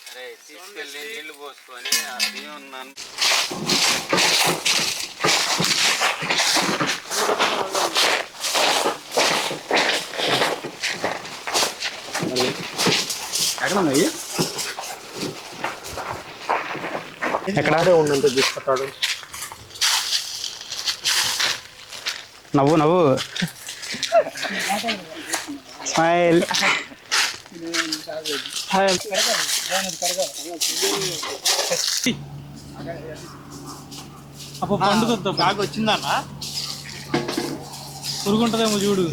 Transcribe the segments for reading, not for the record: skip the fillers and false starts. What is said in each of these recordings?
అరే తీసుకెళ్ళి నీళ్లు పోసుకొని ఆ బియ్యం ఉన్నాను. ఎక్కడే ఉండంటే తీసుకుంటాడు. నవ్వు నవ్వు స్మైల్. అప్పుడు పండుగ బాగా వచ్చిందన్న పురుగుంటదేమో చూడు.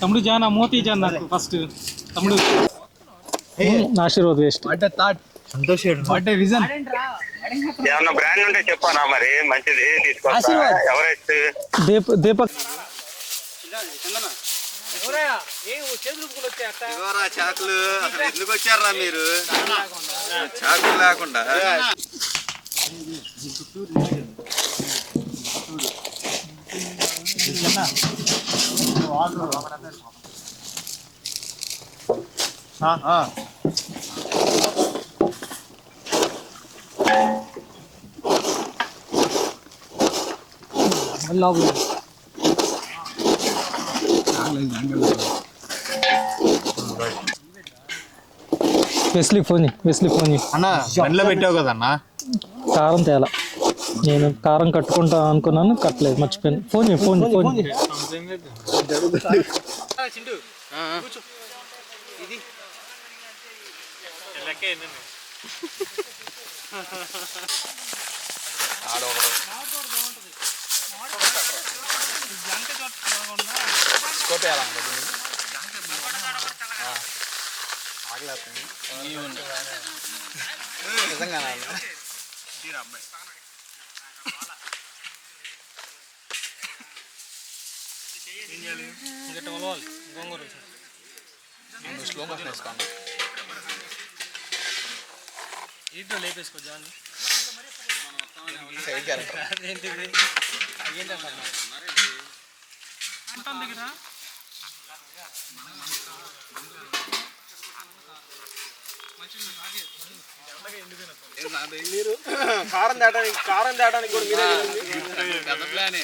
తమ్ముడు జానా మోతీ జాన్ నాకు ఫస్ట్ తమ్ముడు ఆశీర్వాద్ వేస్ట్ విజన్ ఏమన్నా బ్రాండ్ ఉంటే చెప్పానా మరి మంచిది తీసుకొస్తా. ఎవరైతే దీపక్ చాకులు అసలు ఎందుకు వచ్చారా మీరు? చాకులు లేకుండా వెస్లీ ఫోన్ అన్న బండిలో పెట్టావు కదన్నా. కారం తేలా. నేను కారం కట్టుకుంటా అనుకున్నాను, కట్టలేదు, మర్చిపోయాను. ఫోన్ స్లో మోషన్ వేసుకోండి. ఇంట్లో లేపేసుకో జాన్. ఏంటిది కారం తేడానికి కూడా మీరే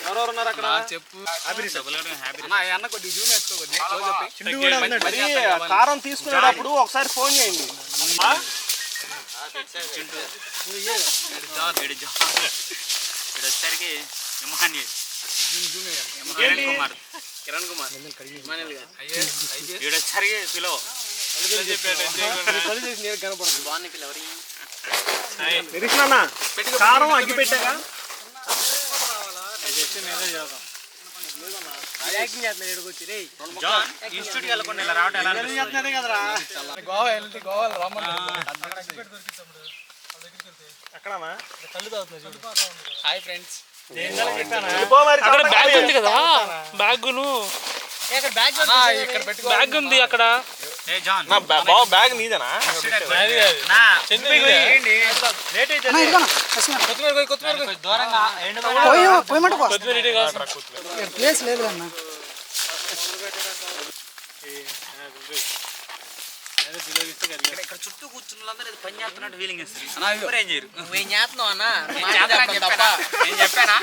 ఎవరెవరు ఉన్నారు అక్కడ చెప్పు. అన్న కొద్దిగా జూమ్ వేసుకో. కారం తీసుకునేటప్పుడు ఒకసారి ఫోన్ చేయండి. కిరణ్ కుమార్ కారం అగ్గి పెట్టాగా హాయ్ ఫ్రెండ్స్. బ్యాగ్ ఉంది కదా, బ్యాగ్ ఉంది అక్కడ. బ్యాగ్ నీదేనా? ప్లేస్ లేదు అన్న. ఇక్కడ చుట్టూ కూర్చున్న వాళ్ళందరూ పని చేస్తున్నట్టు ఫీలింగ్ ఇస్తుంది. చెప్పానా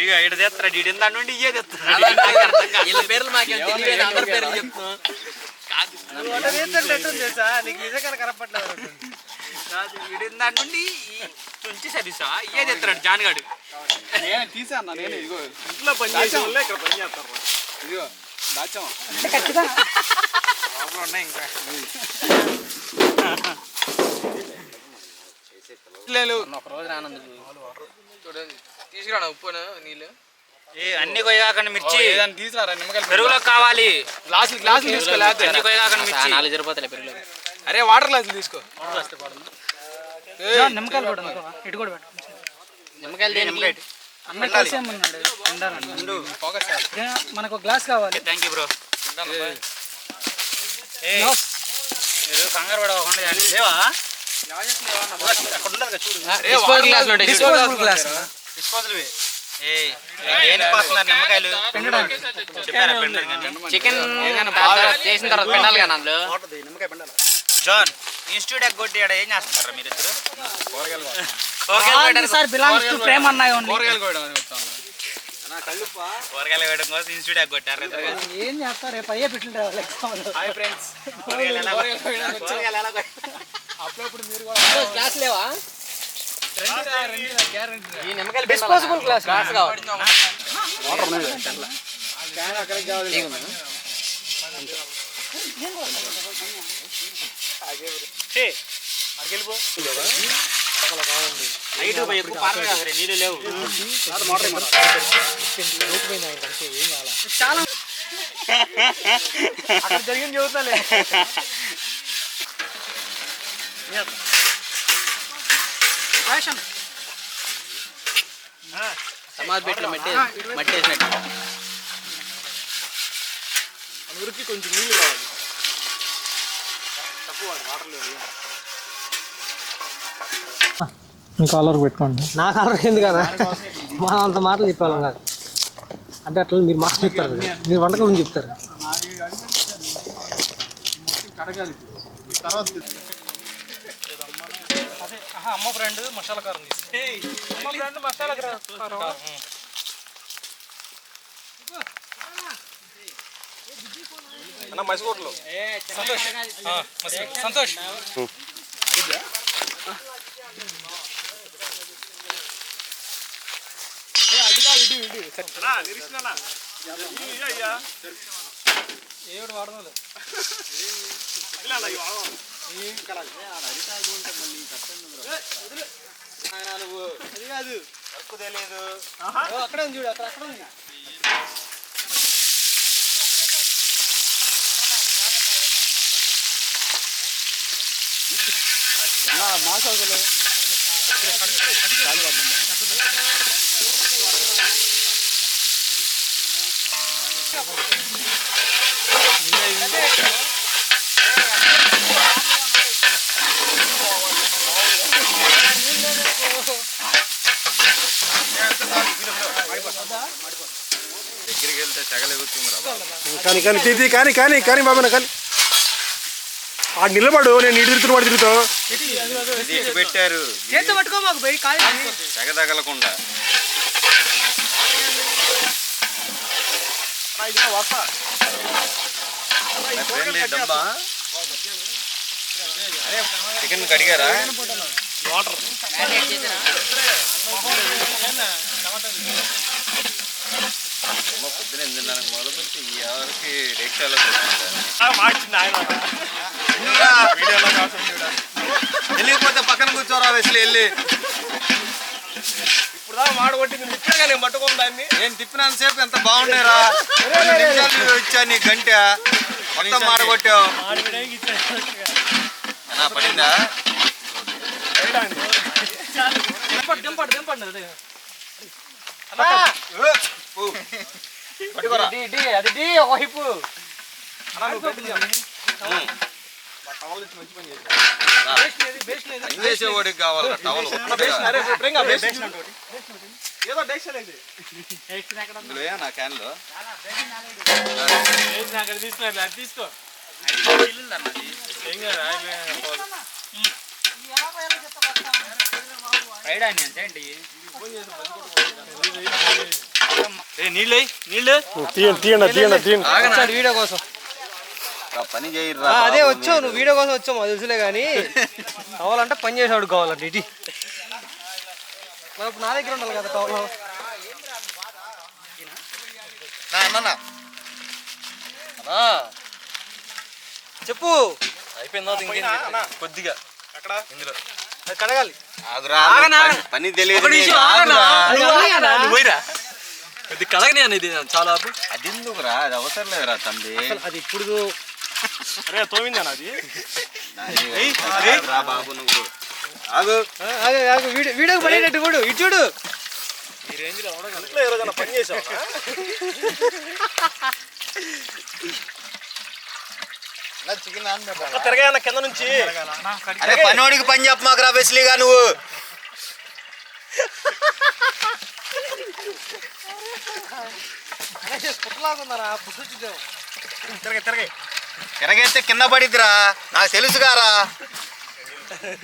ఇక ఇక్కడ తెస్తారా డీడీ దాని నుండి ఇయ్యే తెస్తారు. పేర్లు మాకు అందరి పేర్లు చెప్తున్నాం. నీకు నిజంగా కనపట్లేదు. వీడి దాని నుండి చుంచి సరిసా ఇయ్యే తెస్తాడు జాన్గాడు. నేను తీసాను. నేను ఇదిగో ఇంట్లో పని చేసే వాళ్ళే ఇక్కడ పని చేస్తారు. ఇదిగో దాచాం లోపల ఉన్నాయి ఇంకా ఒక రోజు రానందుకు తీసుకురా ఉప్పు నీళ్ళు అన్ని కొయ్యకాకండి మిర్చి తీసుకురా. నిమ్మకాయలు పెరుగులో కావాలి. గ్లాసులు తీసుకోలేదు. అన్ని కొయ్యకాకండి మిర్చి 4 రూపాయలు పెరుగులో. అరే వాటర్ గ్లాసులు తీసుకో. నిమ్మకాయలు కూడా ఇటు కూడా పెట్టు. నిమ్మకాయలు అన్న కలిసేమన్నాడు. మనకు గ్లాస్ కావాలి. Thank you bro. కంగారు పడకుండా లేవా? Disposal glass. డిస్పోజల్ నిమ్మకాయలు చికెన్ చేసిన తర్వాత పిండాలి కానీ అందులో జాన్ ఇన్స్టిట్యూట్ ఎగ్గొట్టి ఏం చేస్తున్నారా మీరు ఇద్దరు సార్ బిలాంగ్స్ టు ప్రేమ అన్నాయి కూరగాయలు వేయడం కోసం ఇన్స్టిట్యూట్ ఎగ్గొట్టారు ఏం చేస్తారు రేపు అయ్యే పెట్టింటారు అప్పుడప్పుడు మీరు క్లాస్ లేవా డిస్పోజబుల్ గ్లాస్ కావాలి నీళ్ళు లేవు చాలా అక్కడ జరిగింది చెబుతాలే సమాధి పెట్టిన మట్టి వేసినట్టు ఉరికి కొంచెం నీళ్ళు కావాలి తక్కువ వాటర్ లేదు మీ కాలర్ పెట్టుకోండి. నా కాలం ఎందుకు కదా మా అంత మాటలు చెప్పేవాళ్ళం కాదు అంటే అట్లా మీరు మాటలు చెప్తారు కదా, మీరు వంటకం గురించి చెప్తారు. అమ్మ ఫ్రెండ్ మసాలా కారం మసాలా కారం అన్న మసిగొట్లు సంతోష్ ఏడు వాడదాలు అక్కడే ఉంది చూడు, అక్కడ ఉంది. దగ్గరికి వెళ్తే కానీ కానీ తీది కానీ కానీ కానీ బాబా కానీ ఆ నిలబడు నేను ఇటు తిరుగుతున్న వాడు తిరుగుతావు పెట్టారు చేతితో పట్టుకో మాకు పోయి కాదు తెగ తగలకుండా చికెన్ కడిగారా వాటర్ పొద్దున 8:30 మొదలు పెట్టి ఎవరికి రిక్షాలో వెళ్ళిపోతే పక్కన కూర్చోరా వెస్లీ వెళ్ళి ఇప్పుడు దా మాడగొట్టి నేను ఇప్పుడుగా నేను పట్టుకోను దాన్ని నేను తిప్పినంత సేపు ఎంత బాగుండేరా ఇచ్చా నీ గంట మొత్తం మాడగొట్టావు అన్నా పడిందా చేసేవాడికి కావాలి టవల్ నా క్యాన్ లో తీసుకో నీళ్ళు వీడియో కోసం పని చేయరా అదే వచ్చావు నువ్వు వీడియో కోసం వచ్చావు అది తెలుసులే కానీ కావాలంటే పని చేసేవాడు కావాలంటే ఇటీ మరి ఇప్పుడు నా దగ్గర ఉండాలి కదా కావాలి చెప్పు అయిపోయిందా కొద్దిగా ఇందులో కడగాలి పని తెలియదు ఇది కడగనే అనేది చాలా అది ఎందుకురా అది అవసరం లేదురా తండ్రి అది ఇప్పుడు అరే తోమిందా అది రా బాబు నువ్వు ఆగు వీడియోకి పడేటట్టు కూడా ఇటు చూడు ఈ రేంజ్ లో ఇంట్లో ఏ రోజైనా పని చేసావా చికెన్ తిరగాయన్న కింద నుంచి అరే పనోడికి పని చెప్పమాకరా వెస్లీగా నువ్వు పుట్టలాగుందరా పుట్టు తిరగైతే కింద పడిద్దిరా నాకు తెలుసుగారా.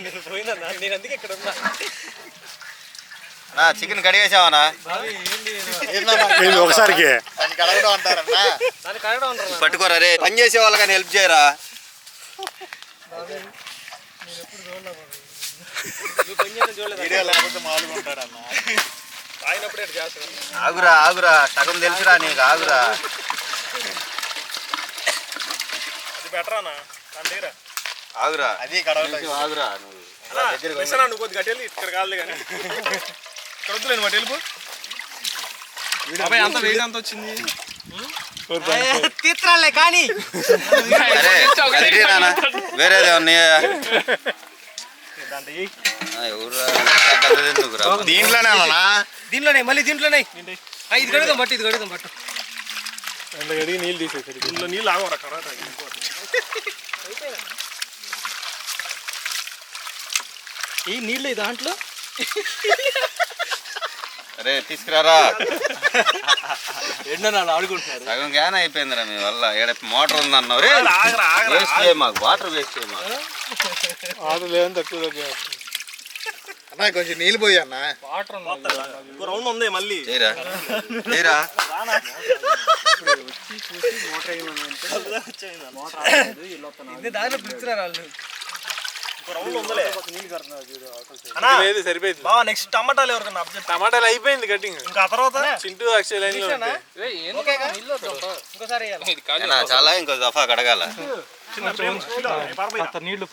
నేను పోయిందన్నా, నేను అందుకే ఇక్కడ ఉన్నా. చికెన్ కడిగేసావనా? ఒకసారికి దాన్ని కడగడం అంటారన్నా. దాన్ని కడగడం ఉంటారు. పట్టుకోరా రే, పని చేసే వాళ్ళకని హెల్ప్ చేయరా. చూడలేదు. ఆగురా ఆగురా, సగం తెలుసురా నీకు, ఆగురా. అది బెటర్ అన్న ఆగురా, అది కడగటం ఆగురా. నువ్వు కొద్ది గట్టి ఇక్కడ కాదు కానీ ఇక్కడ వద్దులేను వాటి వెళ్ళిపో. అంత వెయిట్ అంత వచ్చింది తీర్చాలే కానీ వేరేదే ఉన్నాయా? దీంట్లోనే మళ్ళీ దీంట్లోనే ఇది కడుగుదాం బట్టు, ఇది కడుగుదాం బట్టు. అందులో కడిగి నీళ్ళు తీసేది. ఇందులో నీళ్ళు ఆగవరా కరాట. ఈ నీళ్ళు దాంట్లో అరే తీసుకురారా. ఎండనాలు ఆడుకుంటున్నారు. సగం గ్యాన్ అయిపోయిందిరా మీ వల్ల. ఏడ మోటార్ ఉందన్నావు రే, వేస్ట్ చేయ మాకు, వాటర్ వేస్ట్ చేయ మాకు. ఆటలు లేదని తక్కువ అన్నా కొంచెం నీళ్ళు పోయి అన్న. రౌండ్ ఉంది మళ్ళీ చేయరా చేయరా. దాంట్లో పిలుచున్నారు వాళ్ళు. సరిపోయింది బావా. నెక్స్ట్ టమాటాలు ఎవరికన్నా టమాటాలు అయిపోయింది కటింగ్. ఇంకా ఆ తర్వాత చింటూ అక్షయ్ లైన్ ఇంకోసారి చాలా ఇంకో దఫా కడగాల. నీళ్లు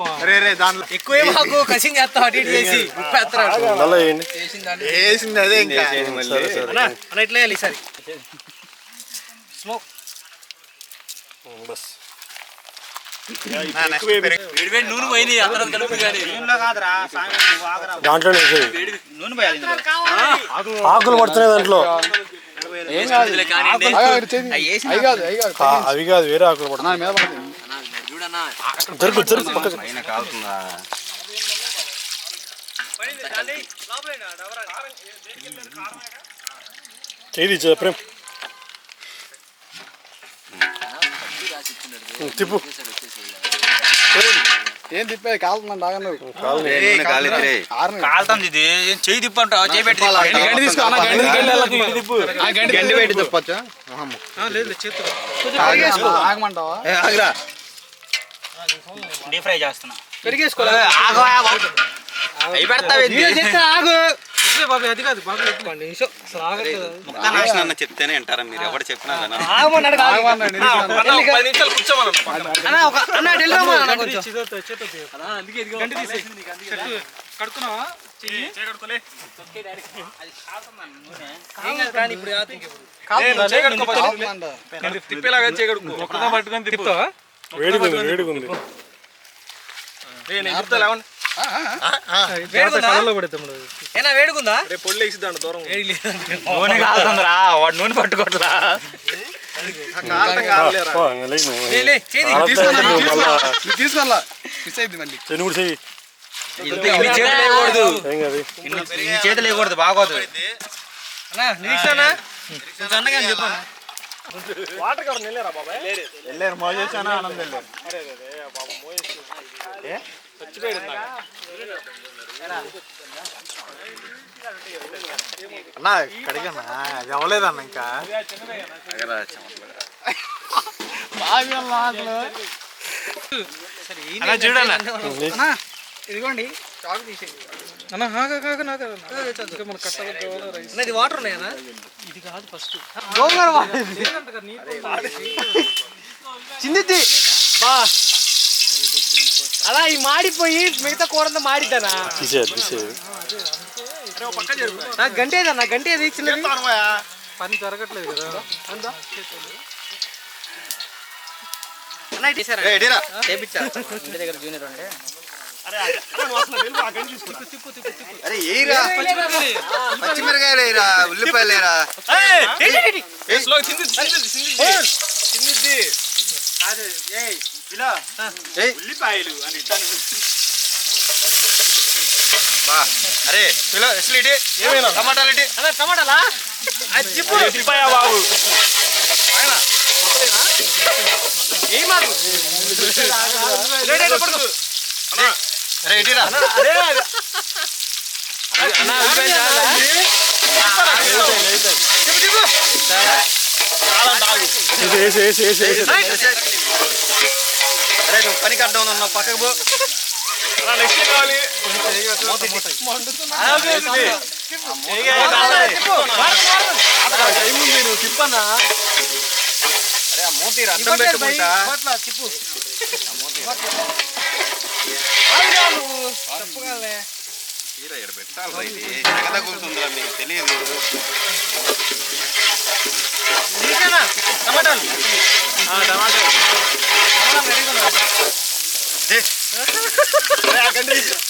ఎక్కువే మాకు కసింగ్ చేస్తాం అటు ఇటు చేసి వేసింది అదే ఇంకా. అన్న ఇట్లా వేయాలి ఈసారి. స్మోక్ బస్ నూనె పోయింది అందరం కలుపు కానీ దాంట్లోనే నూనె పోయాలి. ఆకులు పడుతున్నాయి దాంట్లో. అవి కాదు, వేరే ఆకులు పడుతున్నాయి. జరుగు జరుగు పక్కకు. పైన కాలుతుందా? చేయి ప్రేమ్ తిప్పు. ఏం తిప్పేది కాలుతుందండి ఆగను. కాలుతుంది ఇది. చేయి తిప్పంటావు, చేయి పెట్టి గండి పెట్టి తిప్పచ్చా? ఆగమంటావా? ఆగురా. డీప్ ఫ్రై చేస్తున్నా. పెరిగేసుకోవాలి. ఆగు బాబు, అది కాదు బాబు. నిమిషం అసలు ఆగట్లేదు. ముక్క నాశనం అన్న చెప్తేనే వింటారా మీరు? ఎవరు చెప్పినా ఆగమన్నాడు కాదు. 10 నిమిషాలు కూర్చోమన్నా. అన్న ఒక అన్న డెలివరీ కొంచెం కడుకున్నావా? కానీ ఇప్పుడు తిప్పేలాగా చేయగడుకు. ఒక్కదా పట్టుకొని తిప్పుతావా? వేడిగుంది వేడిగుంది. నేను చెప్తా లేవండి. వేడుకుందా ఏనా? వేడుకుందా? రేపు పొల్లు వేసిద్దాండి దూరం. నూనె కాలుతుందిరా, వాడు నూనె పట్టుకోట్లా. తీసుకోవాలా మిస్ అయింది మళ్ళీ. చెయ్యి కూడా చెయ్యి. ఇన్ని చేతులు వేయకూడదు, ఏం కాదు. ఇన్ని చేతులు వేయకూడదు, బాగోదు. అన్నా నిరీక్షనా అండగా చెప్పాను. వాటర్ కవర్ వెళ్ళారా బాబాయ్? వెళ్ళారు మోసేసాను, ఆనందం వెళ్ళారు. అన్నా కడిగన్నా అది అవ్వలేదన్న ఇంకా. చూడన్నా ఇదిగోండి చాకు తీసేది. ఇది వాటర్ ఉన్నాయన్నా? ఇది కాదు ఫస్ట్ చిన్నది బా. అలా ఈ మాడిపోయి మిగతా కూరంతా మాడిద్దానా? నాకు గంటే ఏదన్నా, గంటే ఏది చిన్నది. పని జరగట్లేదు కదా. ఇంటి దగ్గర జూనియర్ ఉండే అరే ఏరా, పచ్చిమిరకాయలు వేయరా, ఉల్లిపాయలు వేయరా. ఉల్లిపాయలు అని బా అరే పిల్ల అసలు ఇటీ ఏమైనా టమాటాలు ఇటీ అన్న టమాటాలా అది చిప్పు బాబు ఏం మాకు అరే ఇటీరా అరే నువ్వు పనికి అడ్డం ఉన్నావు పక్కకు పో తిప్పన్నా అరే ఆ మూతీరా అడ్డం పెట్టుకుంటా తిప్పు చెప్పగలే తీరా ఇక్కడ పెట్టాలి ఇది ఎగ తగులుతుందిరా మీకు తెలియదు టమాటాలు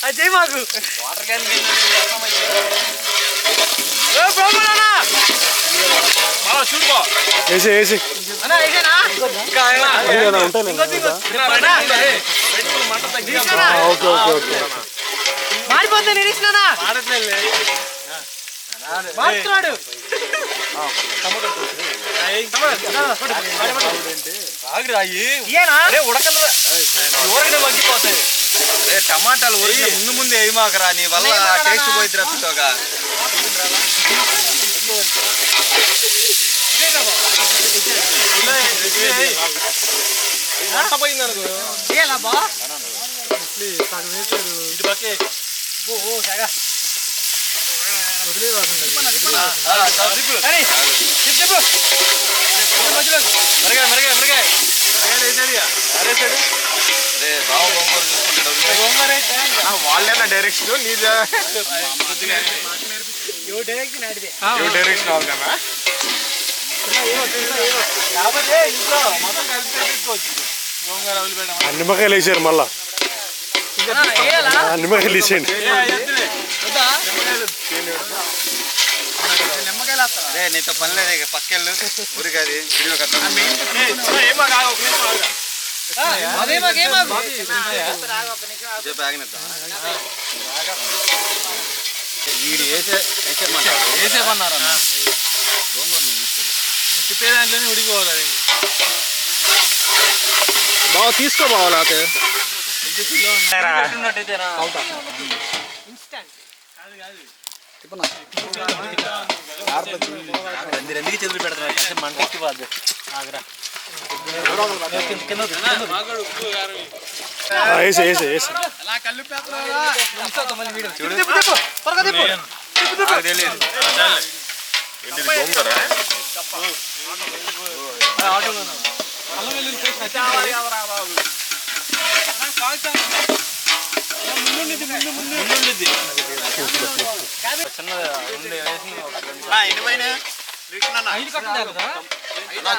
అది చేయి మాకు వాటర్ క్యాన్ చూడుకో వేసి అన్నా వేసేనా ఓకే ఓకే ఓకే మారిపోతే నేను ఇచ్చినానా మారుతున్నాడు మగ్గిపోతాయి అరే టమాటాలు ఉడికి ముందు ముందు వేయమాకరా నీ వల్ల టేస్ట్ పోయింది రప్పితోగా అరే బావ గోంగూర చూసుకుంటాడు వాళ్ళేనా డైరెక్షన్ నీదే డైరెక్షన్ అవుతానా నిమ్మకాయలు వేసారు మళ్ళా నిమ్మకాయలు వేసేయండి అరే నీతో పని లేదు ఇక పక్కెళ్ళు ఊరికది ఇల్లు కట్ట చెప్పి ఆగినిద్దాం వీడు వేసేమన్నారు తిప్పే దాంట్లోనే ఉడికిపోవాలి బాగా తీసుకోపోవాలి అయితే ఎందుకు చెదురు పెడతాను మంటకి బాధ ఆగరా వేసి వేసి వేసి తెలియదు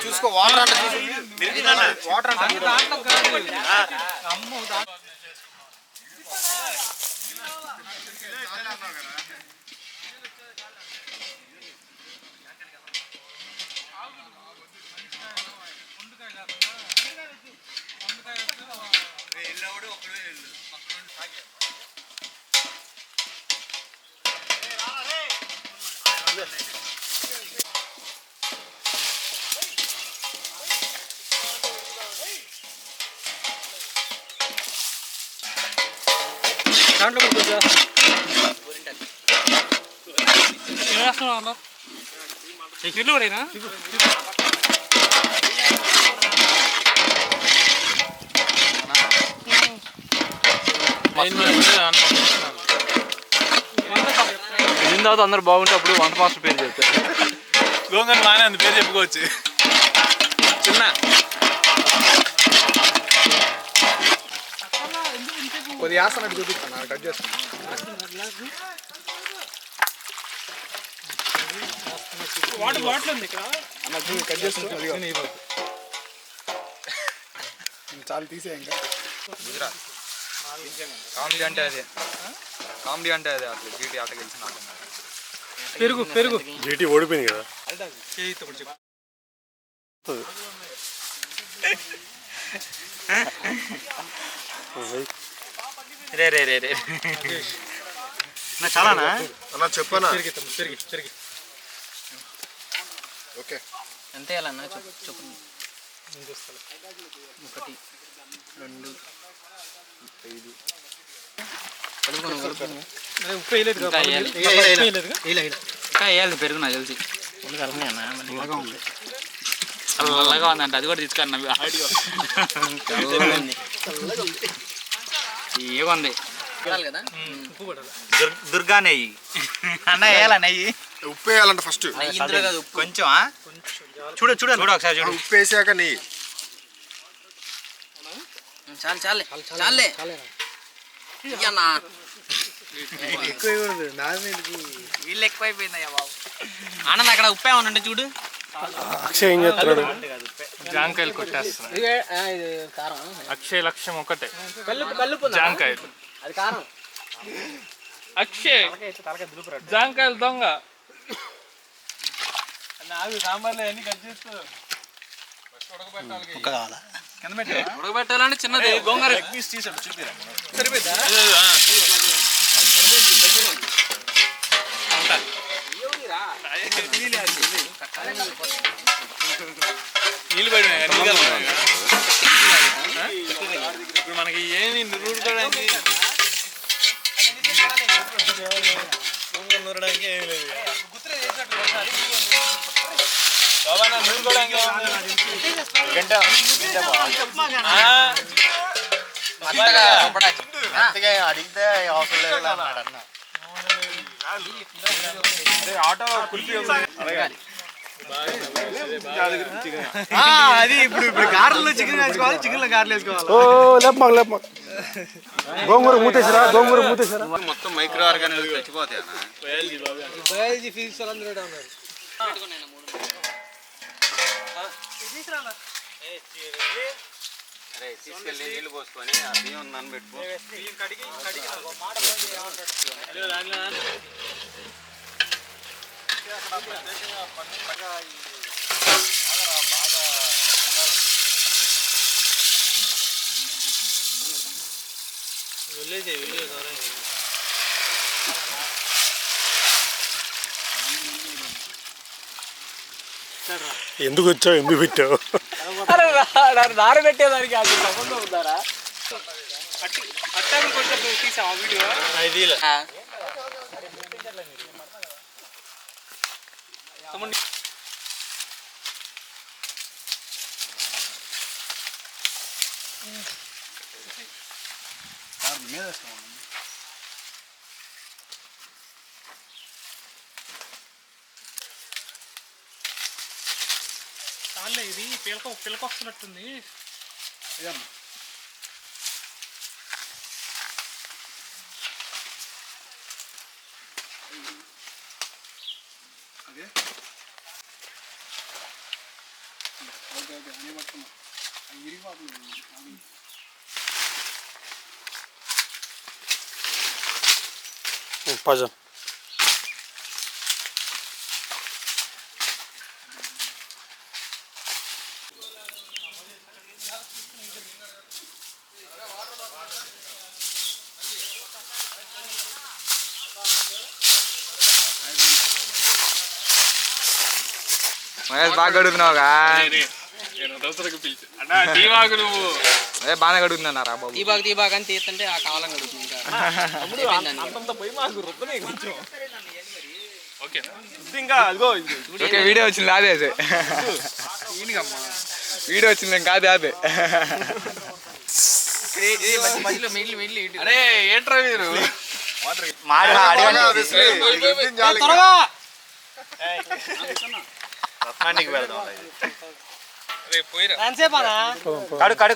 చూసుకో వాటర్ అంటే వాటర్ దాంట్లో కిలోడేనా దీని తర్వాత అందరు బాగుంటే అప్పుడు వంట మాస్టర్ పేరు చెప్తారు గోంగూర బాగానే అంత పేరు చెప్పుకోవచ్చు చిన్న కొద్ది వేస్తాను చూపిస్తాను కట్ చేస్తాను వాటర్ ఉంది ఇక్కడ అన్న కట్ చేస్తాను చాలా తీసే ఇంకా కామెడీ అంటే అదే కామెడీ అంటే అదే అట్లా జీటీ ఆట గెలిచిన ఆట పెరుగు పెరుగు జీటీ ఓడిపోయింది కదా రే రే రే రే చాలానా అన్న చెప్పనా తిరిగి ఓకే ఎంత వేయాలన్నా చెప్పు 1 2 5 ఉప్పు వేయలేదు ఇంకా వేయాలి పెరుగు నాకు తెలిసి చల్లగా ఉందంట అది కూడా తీసుకున్నా ఆడియో ఏముంది కదా దుర్గా నెయ్యి అన్న వేయాలా నెయ్యి ఉప్పు వేయాలంట ఫస్ట్ ఇందులో కాదు కొంచెం చూడు ఒకసారి చూడు ఉప్పు వేసాక నెయ్యి చాలే వీళ్ళు ఎక్కువైపోయిందయ్యా బాబు ఆనంద్ అక్కడ ఉప్పు ఏమన్నా ఉంటే చూడు అక్షయ్ ఏం చేస్తున్నాడు జాంకాయలు కొట్టేస్తున్నా అక్షయ్ లక్ష్యం ఒకటే జాంకాయలు అది కారం అక్షయ్ జాంకాయలు దొంగ సాంబార్లో అన్ని కట్ చేస్తూ ఉడకబెట్టాలంటే చిన్నది గోంగూర నీళ్ళు పడినాయి ఇప్పుడు మనకి ఏమి నూరుకోవడానికి అడిగితే అవసరం లేదు అన్నాడు అన్న అది ఇప్పుడు గారెల్లో చికెన్ వేసుకోవాలి చికెన్ లో గారెలు వేసుకోవాలి ఓ లేపమాక గోంగూర మూతేసారా మొత్తం మైక్రో ఆర్గానిజం చచ్చిపోతాయి అన్న బయాలజీ ఫిజిక్స్ అందరూ ఉన్నారు అరే తీసుకెళ్ళి నీళ్ళు పోసుకొని ఆ బియ్యం నానబెట్టుకో ఎందుకు వచ్చావు ఎందుకు పెట్టావు నార పెట్టేదానికి అది సంబంధం ఉందారా అట్టాకులు కొంచెం తీసాం ఆ వీడియో ఇది పిలకొస్తున్నట్టుంది పజ మహేష్ బాగా గడుగుతున్నావుగా అదే బాగానే గడుగుతున్నారా బాబు ఈ బాగా అని తీస్తుంటే ఆ కాలం గడుగుతుంది ఓకే వీడియో వచ్చింది అదే అదే వీడియో వచ్చింది నేను కాదే అదే అరే ఏంట్రా మీరు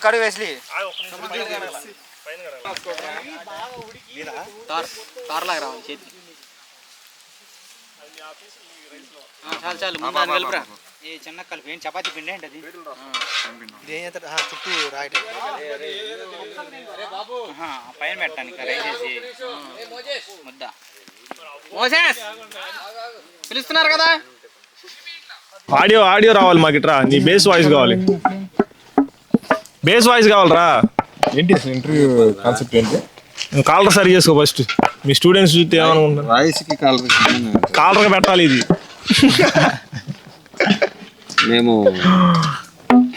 కడు వేసి తారలాగా రావాలి చేతి చాలు ముందు కలిపిరా ఏ చిన్న కలిపి ఏం చపాతీ పిండి ఏంటి అది చుట్టూ రాయటం పైన పెట్టడానికి రైస్ చేసి ముద్ద మోసేస్ పిలుస్తున్నారు కదా ఆడియో రావాలి మాకు ఇట్రా నీ బేస్ వాయిస్ కావాలి బేస్ వాయిస్ కావాలరా ఏంటి ఇంటర్వ్యూ కాన్సెప్ట్ ఏంటి కాలర్ సరి చేసుకో ఫస్ట్ మీ స్టూడెంట్స్ చూస్తే ఏమనుకుంటారు? వాయిస్కి కాలర్గా పెట్టాలి ఇది. మేము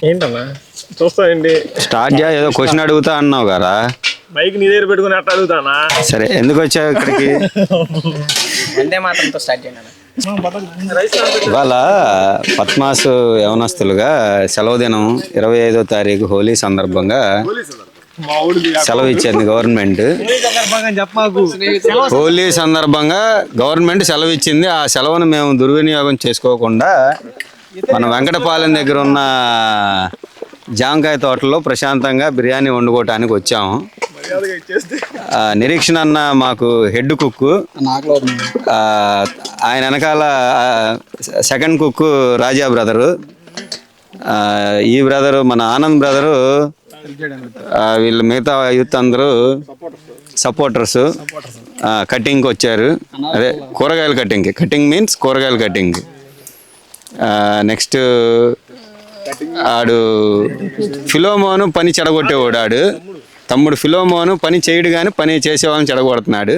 ఏంటన్నా చూస్తానండి. స్టార్ట్ చేయ ఏదో క్వశ్చన్ అడుగుతా అన్నావు కదా, మైక్ నీ దగ్గర పెట్టుకుని అట్లా అడుగుతానా? సరే ఎందుకు వచ్చావు ఇక్కడికి? వందే మాత్రంతో స్టార్ట్ చేయండి. ఇవాళ పద్మాసు యవనస్తులుగా సెలవు దినం 25వ తారీఖు హోలీ సందర్భంగా సెలవు ఇచ్చింది గవర్నమెంట్. హోలీ సందర్భంగా గవర్నమెంట్ సెలవు ఇచ్చింది. ఆ సెలవును మేము దుర్వినియోగం చేసుకోకుండా మన వెంకటపాలెం దగ్గర ఉన్న జామకాయ తోటలో ప్రశాంతంగా బిర్యానీ వండుకోవటానికి వచ్చాము. నిరీక్షణ అన్న మాకు హెడ్ కుక్, ఆయన వెనకాల సెకండ్ కుక్ రాజా బ్రదరు, ఈ బ్రదరు మన ఆనంద్ బ్రదరు, వీళ్ళు మిగతా యూత్ అందరూ సపోర్టర్స్. కటింగ్కి వచ్చారు, అదే కూరగాయల కటింగ్ మీన్స్ కూరగాయల కటింగ్. నెక్స్ట్ ఆడు ఫిలోమోను పని చెడగొట్టేవాడు. ఆడు తమ్ముడు ఫిలోమోను పని చేయడు కానీ పని చేసేవాళ్ళని చెడగొడుతున్నాడు.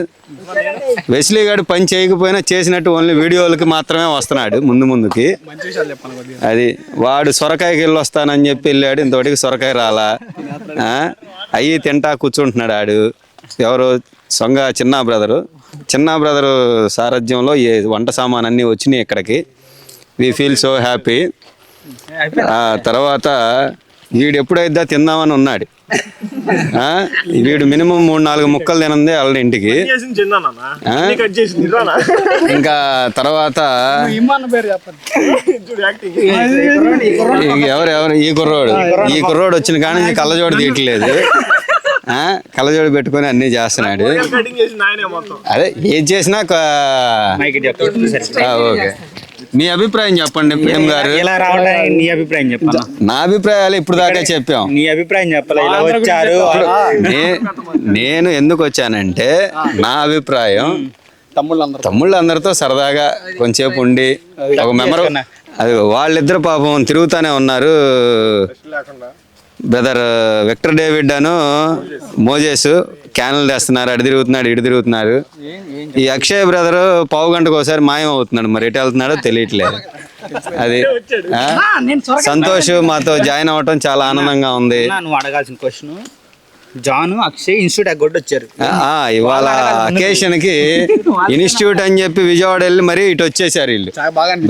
వెస్లీ గారు పని చేయకపోయినా చేసినట్టు ఓన్లీ వీడియోలకి మాత్రమే వస్తున్నాడు ముందుకి. అది వాడు సొరకాయకి వెళ్ళి వస్తానని చెప్పి వెళ్ళాడు, ఇంతవరకు సొరకాయ రాలా. అయ్యి తింటా కూర్చుంటున్నాడు ఆడు. ఎవరు సొంగ చిన్న బ్రదరు సారథ్యంలో ఈ వంట సామాన్ అన్నీ వచ్చినాయి ఇక్కడికి. We feel so happy. తర్వాత వీడు ఎప్పుడైతే తిందామని ఉన్నాడు. వీడు మినిమం 3-4 ముక్కలు తినంది వాళ్ళ ఇంటికి. ఇంకా తర్వాత ఎవరు ఈ కుర్రోడు వచ్చిన కాడి నుంచి కళ్ళజోడు తీయట్లేదు. కళ్ళజోడు పెట్టుకొని అన్ని చేస్తున్నాడు. అదే ఏది చేసినా ఓకే. మీ అభిప్రాయం చెప్పండి ప్రేమ్ గారు. ఇలా రావడానికి నీ అభిప్రాయం చెప్పాలి. నా అభిప్రాయాలు ఇప్పుడు దాకా చెప్పాం. నీ అభిప్రాయం చెప్పాలి. ఇలా వచ్చారు. నేను ఎందుకు వచ్చానంటే నా అభిప్రాయం తమ్ముళ్ళందరితో సరదాగా కొంచెంసేపు ఉండి ఒక అది వాళ్ళిద్దరు పాపం తిరుగుతానే ఉన్నారు. బ్రదర్ విక్టర్ డేవిడ్ అను మోజేస్ క్యానల్ తెస్తున్నారు. అటు తిరుగుతున్నాడు, ఇటు తిరుగుతున్నారు. ఈ అక్షయ్ బ్రదర్ పావు గంటకు ఒకసారి మాయం అవుతున్నాడు, మరి ఎటు వెళ్తున్నాడో తెలియట్లేదు. అది సంతోష్ మాతో జాయిన్ అవ్వటం చాలా ఆనందంగా ఉంది. నువ్వు అడగాల్సిన క్వశ్చన్, జాన్ అక్షయ్ ఇన్స్టిట్యూట్ ఎగ్గొట్టి వచ్చారు. ఇవాళ అకేషన్ కి ఇన్స్టిట్యూట్ అని చెప్పి విజయవాడ వెళ్ళి మరి ఇటు వచ్చేసారు వీళ్ళు.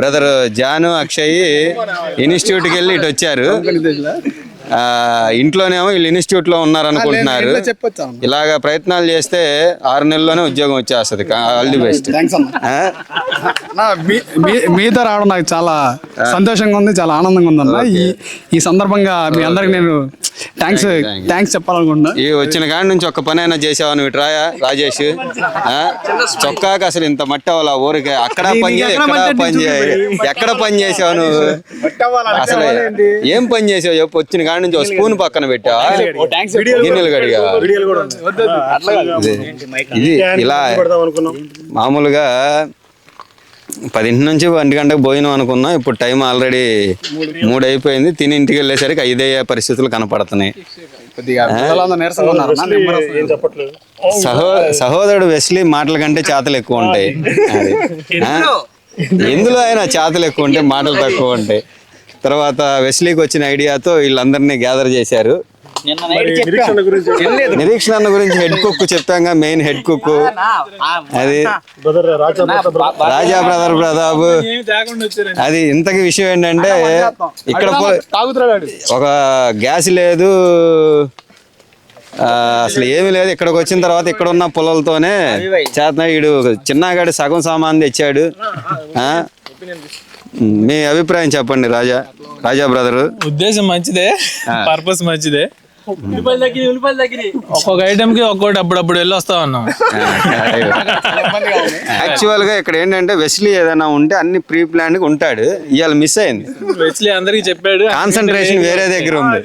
బ్రదర్ జాను అక్షయ్ ఇన్స్టిట్యూట్కి వెళ్ళి ఇటు వచ్చారు. ఇంట్లోనేమో వీళ్ళు ఇన్స్టిట్యూట్ లో ఉన్నారనుకుంటున్నారు. ఇలాగా ప్రయత్నాలు చేస్తే 6 నెలల్లోనే ఉద్యోగం వచ్చేస్తుంది. All the best. మీతో రావడం నాకు చాలా సంతోషంగా ఉంది, చాలా ఆనందంగా ఉందన్న. ఈ సందర్భంగా మీ అందరికి నేను థ్యాంక్స్ చెప్పాలనుకుంటున్నా. ఈ వచ్చిన కాడి నుంచి ఒక్క పని అయినా చేసావా నువ్వు? ఇట్రాయా రాజేష్, చొక్కాకి అసలు ఇంత మట్టి అవ్వాలా ఊరికే? అక్కడ పని చేయి, ఎక్కడ పని చేసావు నువ్వు? అసలు ఏం పని చేసావు చెప్పు? వచ్చిన కాడి నుంచి ఒక స్పూన్ పక్కన పెట్టావా? గిన్నెలు గడిగా? ఇది ఇలా మామూలుగా 10 నుంచి 1 గంటకు భోజనం అనుకున్నాం. ఇప్పుడు టైం ఆల్రెడీ 3 అయిపోయింది. తిని ఇంటికి వెళ్ళేసరికి 5 అయ్యే పరిస్థితులు కనపడుతున్నాయి. సహోదరుడు వెస్లీ మాటల కంటే చేతలు ఎక్కువ ఉంటాయి. ఎందులో అయినా చేతలు ఎక్కువ ఉంటాయి, మాటలు తక్కువ ఉంటాయి. తర్వాత వెస్లీకి వచ్చిన ఐడియాతో వీళ్ళందరినీ గ్యాదర్ చేశారు. నిరీక్షణ అన్న గురించి హెడ్ కుక్ చెప్పాక, మెయిన్ హెడ్ కుక్ అది రాజా బ్రదర్ ప్రతాప్. అది ఇంతకి విషయం ఏంటంటే ఇక్కడ ఒక గ్యాస్ లేదు, అసలు ఏమీ లేదు. ఇక్కడికి వచ్చిన తర్వాత ఇక్కడ ఉన్న పొలాలతోనే చేతన. వీడు చిన్నగాడు సగం సామాన్ తెచ్చాడు. మీ అభిప్రాయం చెప్పండి రాజా బ్రదర్. ఉద్దేశం మంచిదే, పర్పస్ మంచిదే. ఒక్కొక్క ఐటమ్ కి ఒక్కొక్కటి అప్పుడప్పుడు వెళ్ళి వస్తా ఉన్నాం. యాక్చువల్ గా ఇక్కడ ఏంటంటే వెస్లీ ఏదైనా ఉంటే అన్ని ప్రీ ప్లాన్ గా ఉంటాడు. ఇవాళ మిస్ అయింది. వెస్లీ అందరికి చెప్పాడు, కాన్సన్ట్రేషన్ వేరే దగ్గర ఉంది.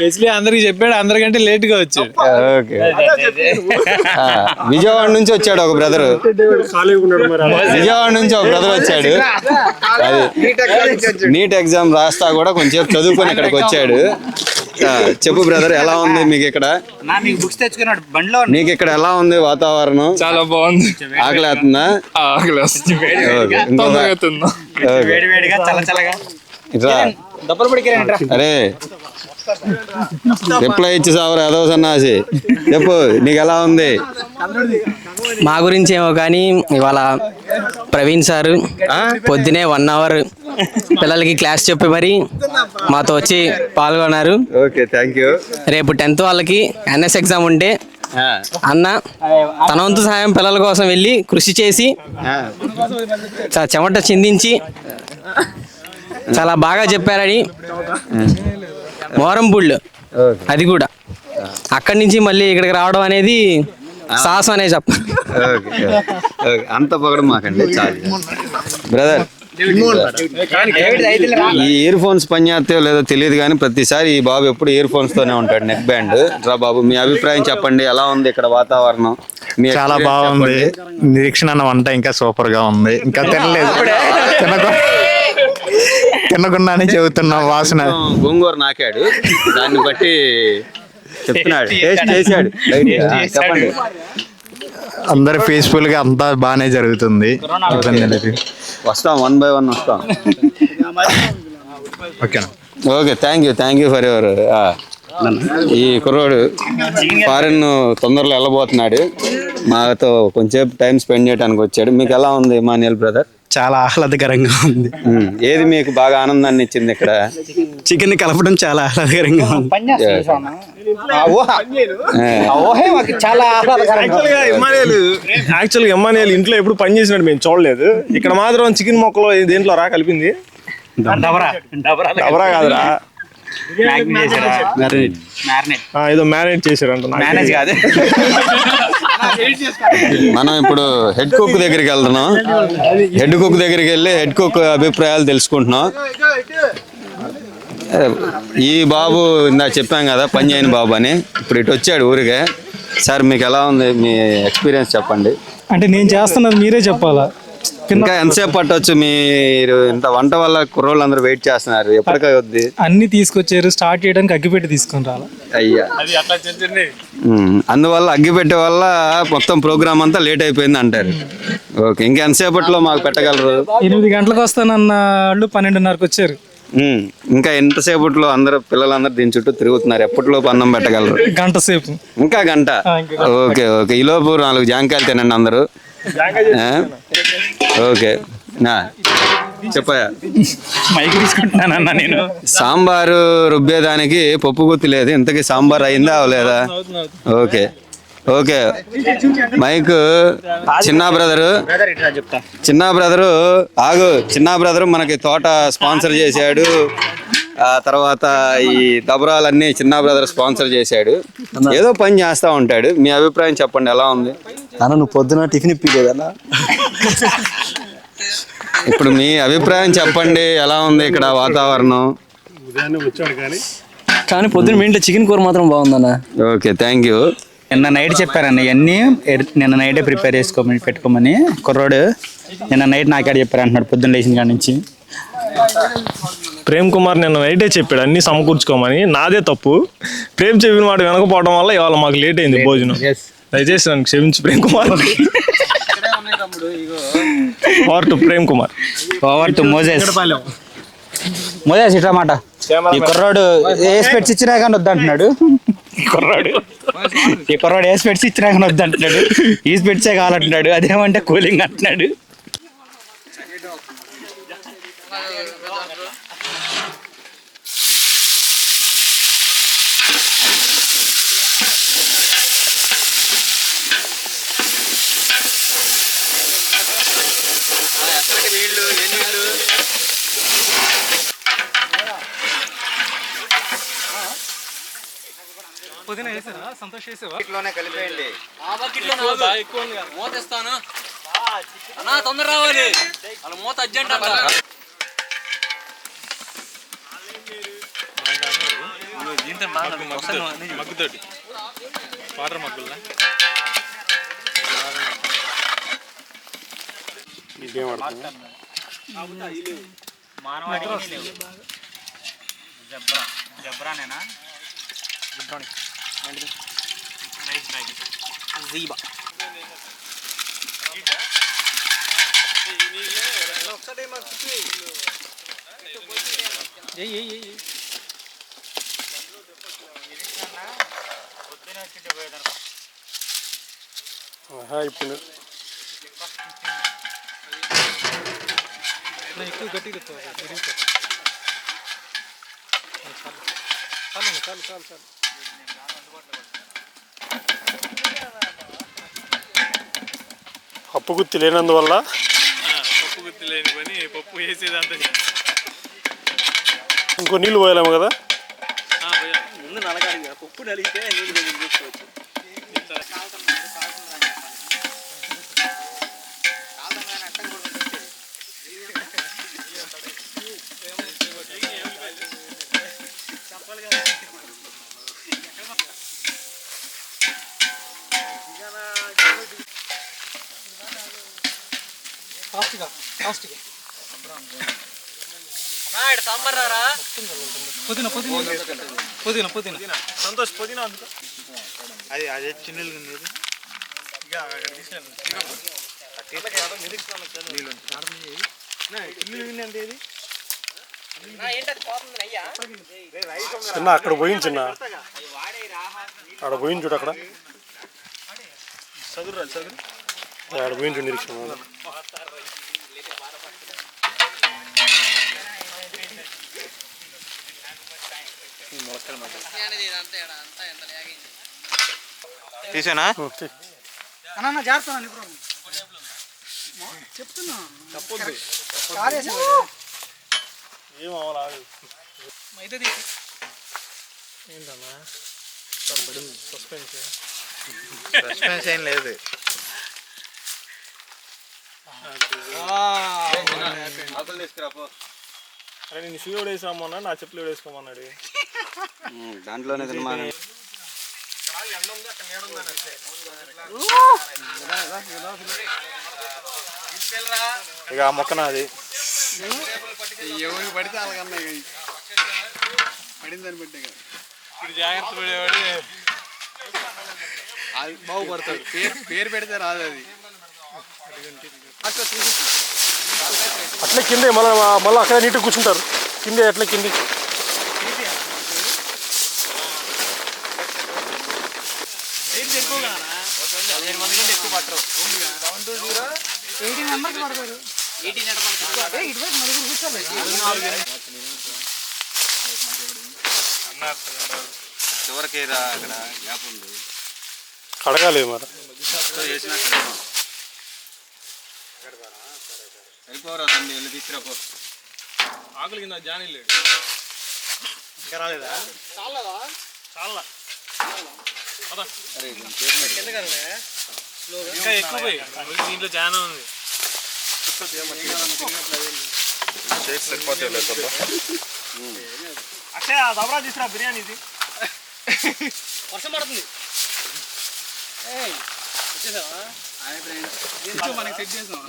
వెస్లీ అందరికి చెప్పాడు, అందరికంటే లేట్ గా వచ్చాడు. విజయవాడ నుంచి వచ్చాడు ఒక బ్రదర్. వచ్చాడు. అది నీట్ ఎగ్జామ్ రాస్తా కూడా కొంచెం చదువుకొని ఇక్కడికి వచ్చాడు. చెప్పు బ్రదర్, ఎలా ఉంది మీకు ఇక్కడ? మీకు బుక్స్ తెచ్చుకున్నాడు బండిలో. మీకు ఇక్కడ ఎలా ఉంది వాతావరణం? చాలా బాగుంది. ఆకలి అవుతుందా? వేడి వేడిగా చల్లగా. ఇట్లా దెబ్బలు పడికారంట. అరే రిప్లై ఇచ్చి సావరు అదో సన్నాసి. చెప్పు నీకు ఎలా ఉంది? మా గురించి ఏమో కానీ ఇవాళ ప్రవీణ్ సారు పొద్దునే 1 అవర్ పిల్లలకి క్లాస్ చెప్పి మరి మాతో వచ్చి పాల్గొన్నారు. Okay, thank you. రేపు 10th వాళ్ళకి NS ఎగ్జామ్ ఉంటే అన్న తన వంతు సహాయం పిల్లల కోసం వెళ్ళి కృషి చేసి చెమట చిందించి చాలా బాగా చెప్పారని మోరంపుళ్ళు అది కూడా అక్కడి నుంచి మళ్ళీ ఇక్కడికి రావడం అనేది సాహసం అనే చెప్పాలి. అంత పొగడం మాకండి చాలు. బ్రదర్, ఈ ఇయర్ ఫోన్స్ పనిచేస్తాయో లేదో తెలియదు కానీ ప్రతిసారి ఈ బాబు ఎప్పుడు ఇయర్ ఫోన్స్ తోనే ఉంటాడు, నెక్ బ్యాండ్. రా బాబు, మీ అభిప్రాయం చెప్పండి, ఎలా ఉంది ఇక్కడ వాతావరణం? చాలా బాగుంది. నిరీక్షణ అన్న వంట ఇంకా సూపర్ గా ఉంది. ఇంకా తినలేదు, తినకుండానే చెబుతున్నాం. వాసన గోంగూర నాకాడు, దాన్ని బట్టి చెప్తున్నాడు. టేస్ట్ చేశాడు. చెప్పండి. అందరు పీస్ఫుల్ గా అంతా బాగానే జరుగుతుంది. వస్తాం, 1 by 1 వస్తాం. ఓకేనా? Okay, thank you for your. ఈ కుర్రోడు ఫారెన్ తొందరలో వెళ్ళబోతున్నాడు, మాతో కొంచెం టైం స్పెండ్ చేయడానికి వచ్చాడు. మీకు ఎలా ఉంది మాన్యుల్ బ్రదర్? చాలా ఆహ్లాదకరంగా ఉంది. ఏది మీకు బాగా ఆనందాన్ని ఇచ్చింది ఇక్కడ? చికెన్ కలపడం చాలా ఆహ్లాదకరంగా ఉంది. చాలా యాక్చువల్గా ఎమ్మానియల్ ఇంట్లో ఎప్పుడు పని చేసినట్టు మేము చూడలేదు. ఇక్కడ మాత్రం చికెన్ మొక్కలో దేంట్లో రా కలిపింది. డబరా కాదురా, ఏదో మ్యారినేట్ చేశారంట. మనం ఇప్పుడు హెడ్ కుక్ దగ్గరికి వెళ్తున్నాం. హెడ్ కుక్ దగ్గరికి వెళ్ళి హెడ్ కుక్ అభిప్రాయాలు తెలుసుకుంటున్నాం. ఈ బాబు ఇందా చెప్పాం కదా పని చేయని బాబు అని, ఇప్పుడు ఇటు వచ్చాడు ఊరికే. సార్ మీకు ఎలా ఉంది, మీ ఎక్స్పీరియన్స్ చెప్పండి. అంటే నేను చేస్తున్నది మీరే చెప్పాలా? ఇంకా ఎంతసేపు పట్టవచ్చు? మీరు ఇంత వంట వల్ల కుర్రోళ్ళు అందరూ వెయిట్ చేస్తున్నారు, ఎప్పటికీ వద్ది? అన్ని తీసుకొచ్చారు, స్టార్ట్ చేయడానికి అగ్గిపెట్టి తీసుకొని రాలా. అయ్యా, అందువల్ల అగ్గిపెట్టే వల్ల మొత్తం ప్రోగ్రామ్ అంతా లేట్ అయిపోయింది అంటారు. ఓకే, ఇంకా ఎంతసేపట్లో మాకు పెట్టగలరు? 8 గంటలకు వస్తానన్న వాళ్ళు 12:30కి వచ్చారు. ఇంకా ఎంతసేపట్లో అందరూ పిల్లలందరూ దీని చుట్టూ తిరుగుతున్నారు, ఎప్పటిలోపు అన్నం పెట్టగలరు? గంట సేపు. ఇంకా గంట? ఓకే, ఈ లోపు 4 జాంకాయలు తినండి అందరూ. ఓకే, చెప్పయా. మైక్ తీసుకుంటున్నానన్నా నేను. సాంబారు రుబ్బేదానికి పప్పు గుత్తి లేదు, ఇంతకీ సాంబార్ అయిందా అవలేదా? ఓకే, మైక్ చిన్న బ్రదరు ఆగు. చిన్న బ్రదరు మనకి తోట స్పాన్సర్ చేశాడు, ఆ తర్వాత ఈ దబరాలన్నీ చిన్న బ్రదర్ స్పాన్సర్ చేశాడు. ఏదో పని చేస్తూ ఉంటాడు. మీ అభిప్రాయం చెప్పండి, ఎలా ఉంది? నువ్వు పొద్దున టిఫిన్ ఇప్పిలేదన్నా. ఇప్పుడు మీ అభిప్రాయం చెప్పండి, ఎలా ఉంది ఇక్కడ వాతావరణం? కానీ పొద్దున మీ ఇంట్లో చికెన్ కూర మాత్రం బాగుందన్న. Okay, thank you. నిన్న నైట్ చెప్పారన్న ఇవన్నీ, నిన్న నైటే ప్రిపేర్ పెట్టుకోమని కుర్రోడు నిన్న నైట్ నాకాడ చెప్పారు అంటున్నాడు పొద్దున్న లేచిన కాడి నుంచి. ప్రేమ్ కుమార్ నిన్న నైటే చెప్పాడు అన్ని సమకూర్చుకోమని. నాదే తప్పు, ప్రేమ్ చెప్పిన వాడు వెనకపోవడం వల్ల ఇవాళ మాకు లేట్ అయింది భోజనం. దయచేసి నన్ను క్షమించు Prem Kumar. Over to Prem Kumar. Over to Moses ఇట్లా మాట. ఈ కుర్రాడు ఏ స్పెట్స్ ఇచ్చినా కానీ వద్దంటున్నాడు. ఈ కుర్రాడు ఏ స్పెట్స్ ఇచ్చినా కానీ వద్దంటున్నాడు. ఈ స్పెట్సే కావాలంటున్నాడు. అదేమంటే కూలింగ్ అంటున్నాడు. పుదీనా వేసారా? సంతోష్ వేసావా? కలిపేయండి. మూతేస్తాను అన్నా, తొందర రావాలి, అలా మూత అర్జెంట్ అంట. మగ్గుతోటి వాటర్ మగ్గుల్లా జబ్రానేనా జీబా ఇప్పుడు ఎక్కువ గట్టిగా చాలు. పప్పు గుత్తి లేనందువల్ల పప్పు గుత్తి లేని పని పప్పు వేసేదంతా ఇంకో నీళ్ళు పోయాలేమో కదా. ముందు నలగాలి పప్పు నలిగితే నీళ్ళు తీసుకోవచ్చు. సాంబార్ రా పుదీనా సంతోష్ పుదీనా అందుకు అది అదే చిన్నలు ఉండేది చిన్న అక్కడ పోయింది చిన్న ఆడ పోయింది చూడు అక్కడ ఆడ పోయింది చూడు నిరీక్షణ తీసేనా అన్న జాగ్రత్త చెప్తున్నా సస్పెన్స్ ఏం లేదు. అరే నేను షూ వేసామన్నా నా చెప్పులు వేసుకోమన్నాడు. దాంట్లోనే తినమా ఇక ఆ మొక్కన అది ఎవరికి పడితే అలాగన్నా పడిందని పెట్టే ఇప్పుడు జాగ్రత్త పడేవాడు అది బాగుపడతాడు. పేరు పెడితే రాదు అది. అట్లే కిందే మళ్ళీ అక్కడ నీట్గా కూర్చుంటారు కిందే అట్లే కింది ఎక్కువ పట్టరు. 18 మెంబర్స్ పడతారు. 18 ఇటువైపు నలుగురు కూర్చోలేదు. చివరికి రా అక్కడ గ్యాప్ ఉంది కడగాలి మరి సరిపోరా తండ్రి వెళ్ళి తీసుకురాపో. ఆకులు కింద జానీ లేడు ఇంకా రాలేదా చాలా ఇంకా ఎక్కువ పోయి దీంట్లో చాలా ఉంది. అక్షయ దబరా తీసుకురా బిర్యానీ ఇది. వర్షం పడుతుంది. మనకి సెట్ చేసాం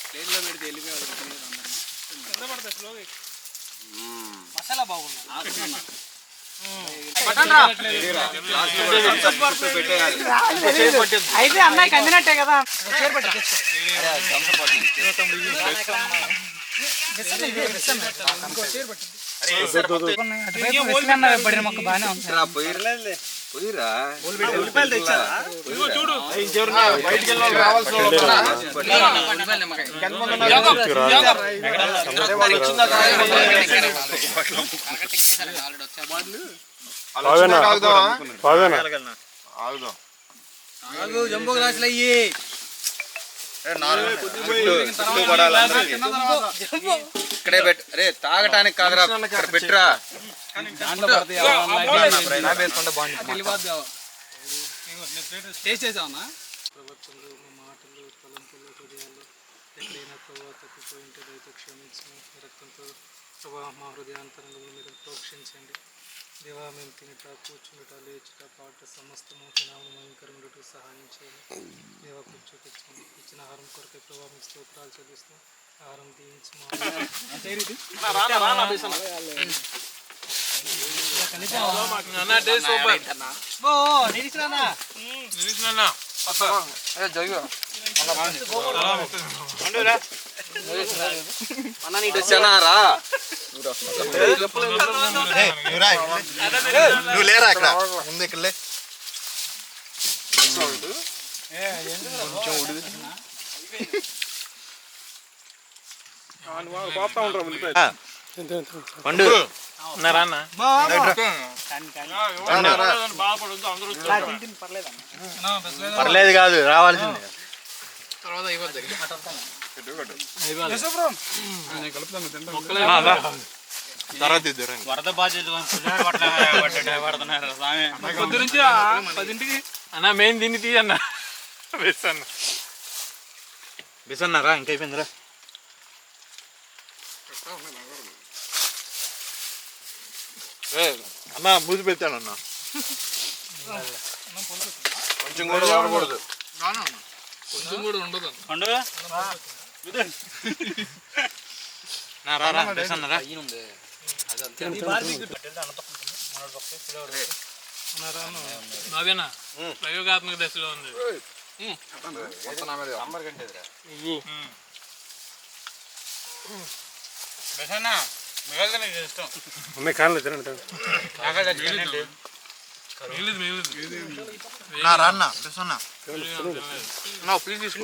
ప్లేట్లో పెడితే వెళ్ళిపోయాలి. మసాలా బాగుంది. అయితే అమ్మాయికి అందినట్టే కదా. పడిన మొక్క బాగానే ఉంది. పోయిరా ఉల్లిపాయలు తెచ్చారా? చూడు జంబో గ్లాసులు అయ్యి ఇక్కడే పెట్టు. అరే తాగటానికి కాదురా ఇక్కడ పెట్టురా. టేస్ట్ చేసావన్నా? ప్రవర్తనలు మాటలు తలంపులు హృదయాల్లో ఎక్కడైనా ప్రభావ తప్పిపోయింటే దయతో క్షమించండి. మీ రక్తంతో ప్రభావ మా హృదయాంతరంలో మీరు ప్రోక్షించండి. దేవా మేము తినట కూర్చుండట లేచుట పాట సమస్తము నామం భయంకరముండుట సహాయం చేయండి. దేవా కూర్చోకొచ్చాము ఇచ్చిన ఆహారం కొరకే ప్రభావ మీకు స్తోత్రాలు చెల్లిస్తున్నాం. ఆహారం దీవించి నువ్వు లేరా అక్కడ ముందు ఇక్కడ లే. పండు ఉన్నారా అన్న పర్లేదు కాదు రావాల్సింది. తర్వాత ఇద్దరు వరద బాధ్యత పొద్దు నుంచి 10ంటికి అన్న మెయిన్ దీన్ని తీయన్న వేస్తాను బిసన్నారా ఇంకా అయిపోయిందిరా. అన్న బూజు పెట్టాను అన్న కొంచెం కూడా వాడకూడదు. కొంచెం కూడా ఉండదు నాదేనా ప్రయోగాత్మక దశలో ఉంది. ప్లీజ్ తీసుకో.